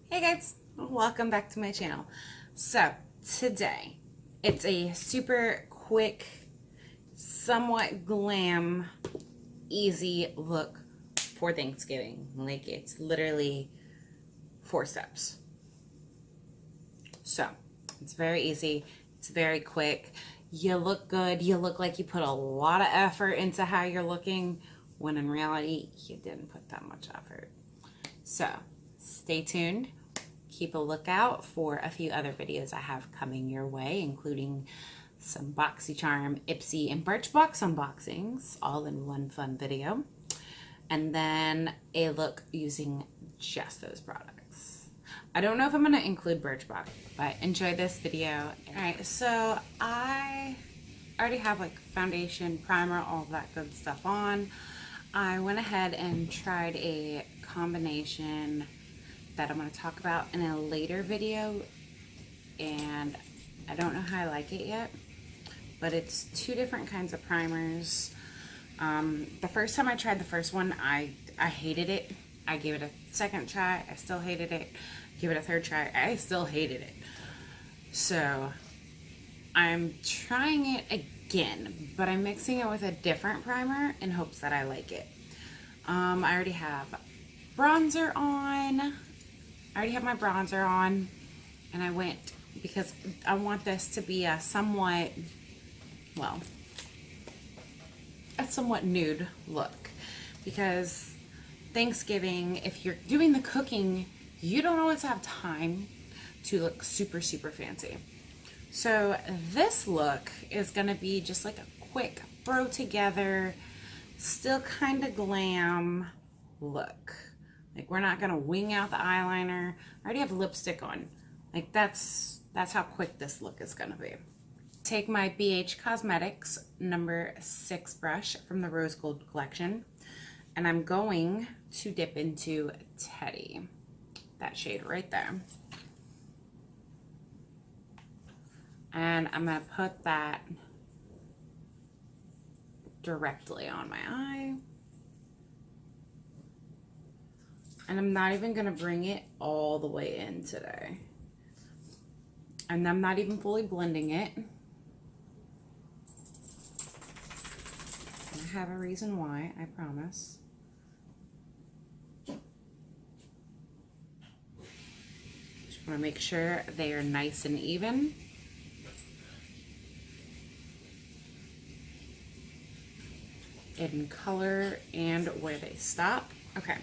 Hey guys, welcome back to my channel. So today it's a super quick, somewhat glam, easy look for Thanksgiving. Like it's literally 4 steps. So it's very easy, it's very quick. You look good, you look like you put a lot of effort into how you're looking, when in reality you didn't put that much effort. So stay tuned. Keep a lookout for a few other videos I have coming your way, including some BoxyCharm, Ipsy, and Birchbox unboxings, all in one fun video. And then a look using just those products. I don't know if I'm going to include Birchbox, but enjoy this video. Alright, so I already have like foundation, primer, all that good stuff on. I went ahead and tried a combination that I'm going to talk about in a later video, and I don't know how I like it yet, but it's 2 different kinds of primers. The first time I tried the first one, I hated it. I gave it a second try, I still hated it. Give it a third try, I still hated it. So I'm trying it again, but I'm mixing it with a different primer in hopes that I like it. I already have bronzer on. I already have my bronzer on, and I went because I want this to be a somewhat, well, a somewhat nude look, because Thanksgiving, if you're doing the cooking, you don't always have time to look super fancy. So this look is gonna be just like a quick throw together, still kind of glam look. Like, we're not gonna wing out the eyeliner. I already have lipstick on. Like, that's how quick this look is gonna be. Take my BH Cosmetics number 6 brush from the Rose Gold collection, and I'm going to dip into Teddy, that shade right there. And I'm gonna put that directly on my eye. And I'm not even gonna bring it all the way in today. And I'm not even fully blending it. I have a reason why, I promise. Just wanna make sure they are nice and even. In color and where they stop. Okay.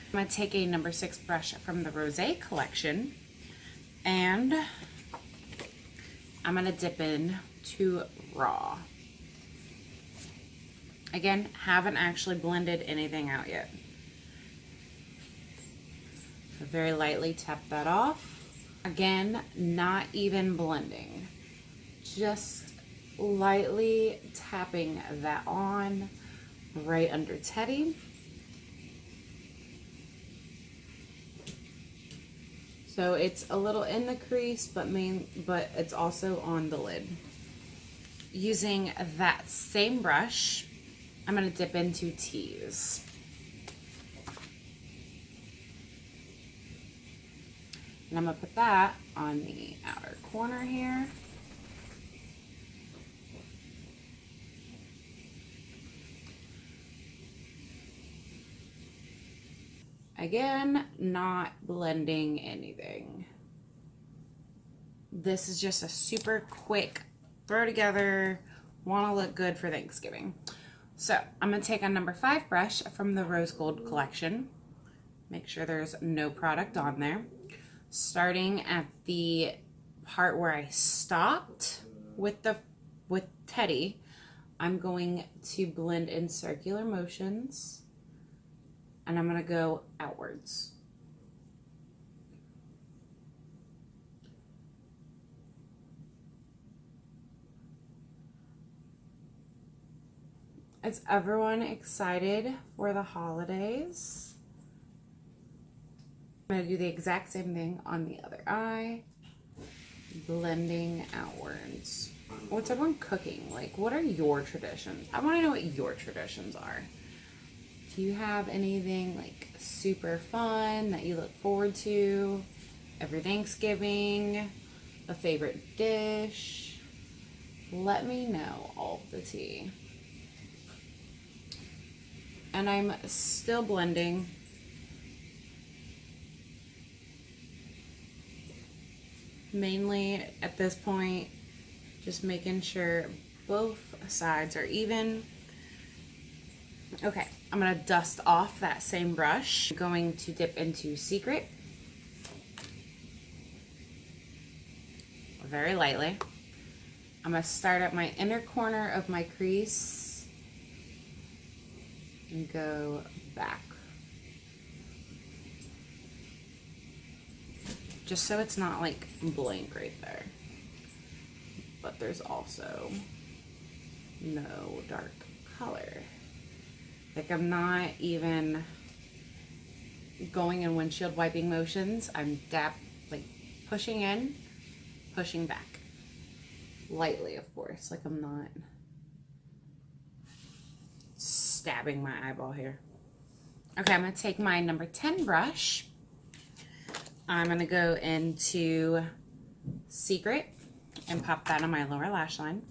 I'm going to take a number 6 brush from the Rose collection, and I'm going to dip in to Raw. Again, haven't actually blended anything out yet. So very lightly tap that off. Again, not even blending. Just lightly tapping that on right under Teddy. So it's a little in the crease, but it's also on the lid. Using that same brush, I'm going to dip into Tease. And I'm going to put that on the outer corner here. Again, not blending anything. This is just a super quick throw together, want to look good for Thanksgiving. So I'm going to take a number 5 brush from the Rose Gold collection. Make sure there's no product on there. Starting at the part where I stopped with Teddy, I'm going to blend in circular motions. And I'm going to go outwards. Is everyone excited for the holidays? I'm going to do the exact same thing on the other eye. Blending outwards. What's everyone cooking? Like, what are your traditions? I want to know what your traditions are. Do you have anything like super fun that you look forward to? every Thanksgiving, a favorite dish. Let me know all the tea. And I'm still blending. Mainly at this point, just making sure both sides are even. Okay, I'm gonna dust off that same brush. I'm going to dip into Secret. Very lightly. I'm gonna start at my inner corner of my crease and go back. Just so it's not like blank right there. But there's also no dark color. Like I'm not even going in windshield wiping motions. I'm pushing in, pushing back. Lightly, of course. Like I'm not stabbing my eyeball here. Okay, I'm gonna take my number 10 brush. I'm gonna go into Secret and pop that on my lower lash line.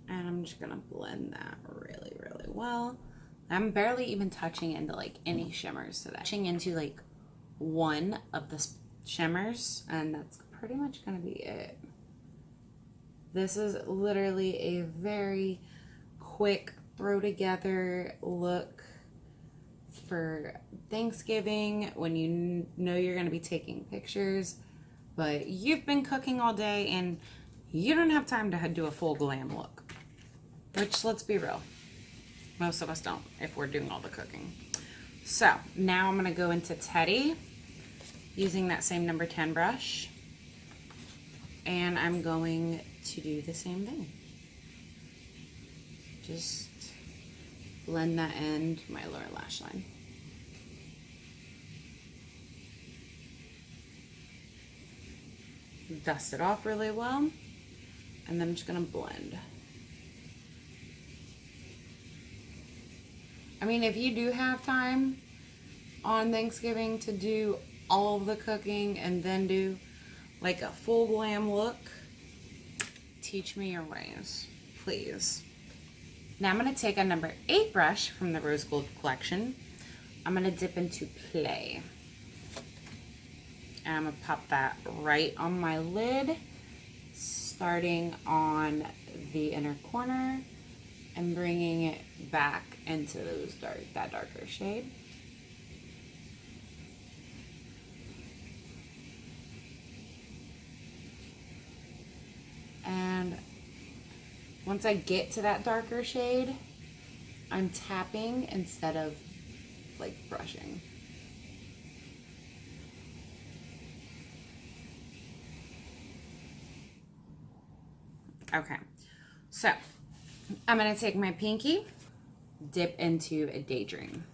And I'm just gonna blend that really, really well. I'm barely even touching into like any shimmers today. Touching into like one of the shimmers, and that's pretty much gonna be it. This is literally a very quick throw together look for Thanksgiving when you know you're gonna be taking pictures, but you've been cooking all day and you don't have time to do a full glam look. Which, let's be real, most of us don't if we're doing all the cooking. So now I'm gonna go into Teddy using that same number 10 brush, and I'm going to do the same thing. Just blend that into my lower lash line. Dust it off really well, and then I'm just gonna blend. I mean, if you do have time on Thanksgiving to do all of the cooking and then do like a full glam look, teach me your ways, please. Now I'm gonna take a number 8 brush from the Rose Gold collection. I'm gonna dip into Play. And I'm gonna pop that right on my lid, starting on the inner corner and bringing it back into that darker shade. And once I get to that darker shade, I'm tapping instead of like brushing. Okay, so I'm gonna take my pinky, dip into a Daydream.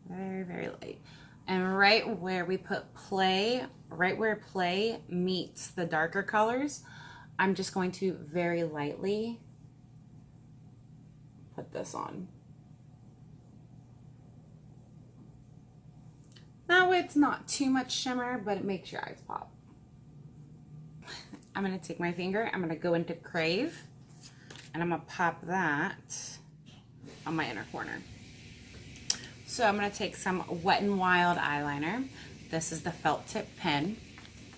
Very, very light. And right where we put Play, right where Play meets the darker colors, I'm just going to very lightly put this on. That way it's not too much shimmer, but it makes your eyes pop. I'm gonna take my finger, I'm gonna go into Crave, and I'm gonna pop that on my inner corner. So I'm gonna take some Wet n Wild eyeliner. This is the felt tip pen.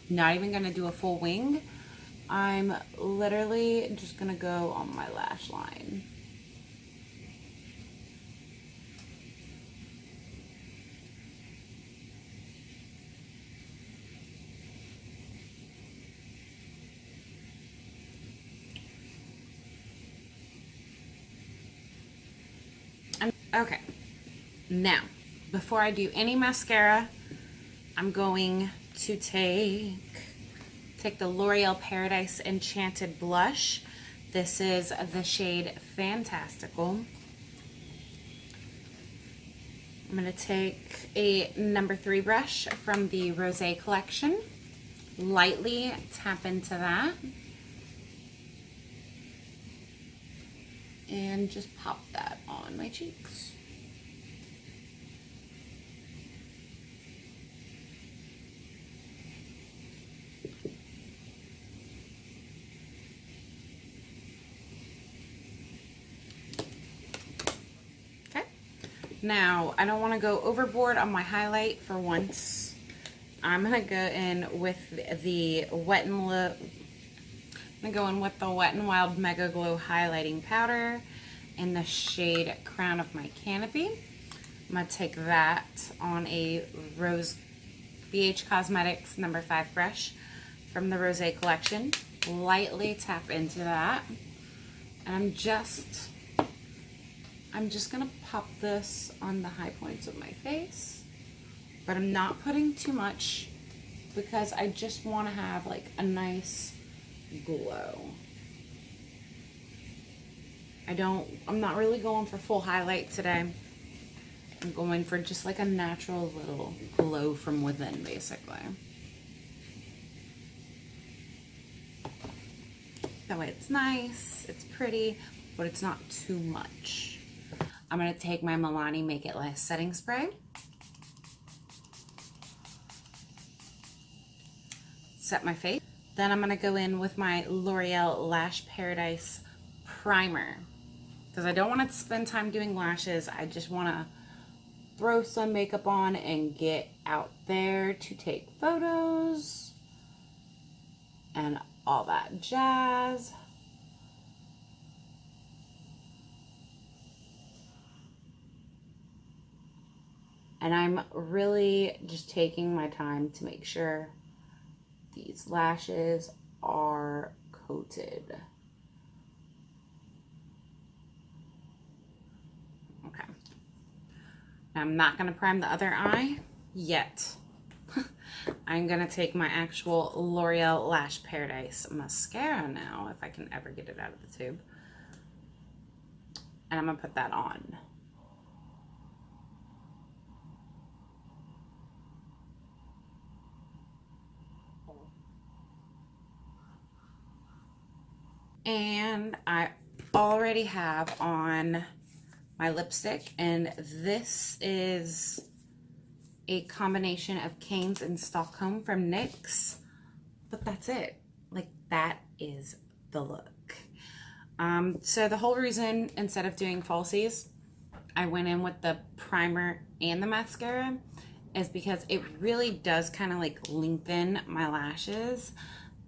Not even gonna do a full wing. I'm literally just gonna go on my lash line. Okay, now, before I do any mascara, I'm going to take the L'Oreal Paradise Enchanted blush. This is the shade Fantastical. I'm going to take a number 3 brush from the Rosé collection, lightly tap into that, and just pop that on my cheeks. Now, I don't want to go overboard on my highlight for once. I'm going to go in with the Wet n Wild Mega Glow Highlighting Powder in the shade Crown of my Canopy. I'm going to take that on a BH Cosmetics number 5 brush from the Rosé collection. Lightly tap into that. And I'm just going to pop this on the high points of my face, but I'm not putting too much because I just want to have like a nice glow. I'm not really going for full highlight today. I'm going for just like a natural little glow from within, basically. That way it's nice, it's pretty, but it's not too much. I'm going to take my Milani Make It Last setting spray. Set my face. Then I'm going to go in with my L'Oreal Lash Paradise Primer. Because I don't want to spend time doing lashes. I just want to throw some makeup on and get out there to take photos and all that jazz. And I'm really just taking my time to make sure these lashes are coated. Okay. Now I'm not going to prime the other eye yet. I'm going to take my actual L'Oreal Lash Paradise mascara now, if I can ever get it out of the tube. And I'm going to put that on. And I already have on my lipstick, and this is a combination of Canes and Stockholm from NYX, but that's it. Like, that is the look. So the whole reason, instead of doing falsies, I went in with the primer and the mascara is because it really does kind of like lengthen my lashes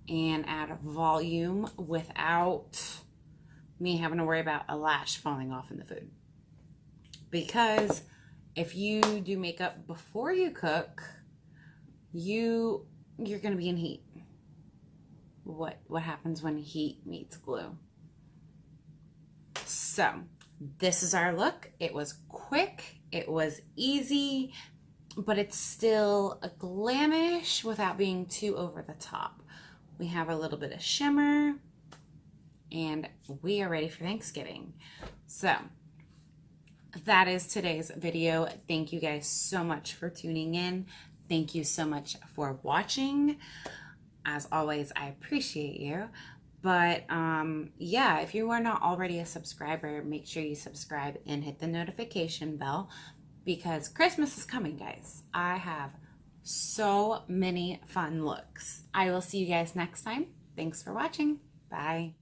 and add volume without me having to worry about a lash falling off in the food. Because if you do makeup before you cook, you're gonna be in heat. What happens when heat meets glue? So this is our look. It was quick, it was easy, but it's still a glamish without being too over the top. We have a little bit of shimmer, and we are ready for Thanksgiving. So that is today's video. Thank you guys so much for tuning in. Thank you so much for watching. As always, I appreciate you. But yeah, if you are not already a subscriber, make sure you subscribe and hit the notification bell, because Christmas is coming, guys. I have so many fun looks. I will see you guys next time. Thanks for watching. Bye.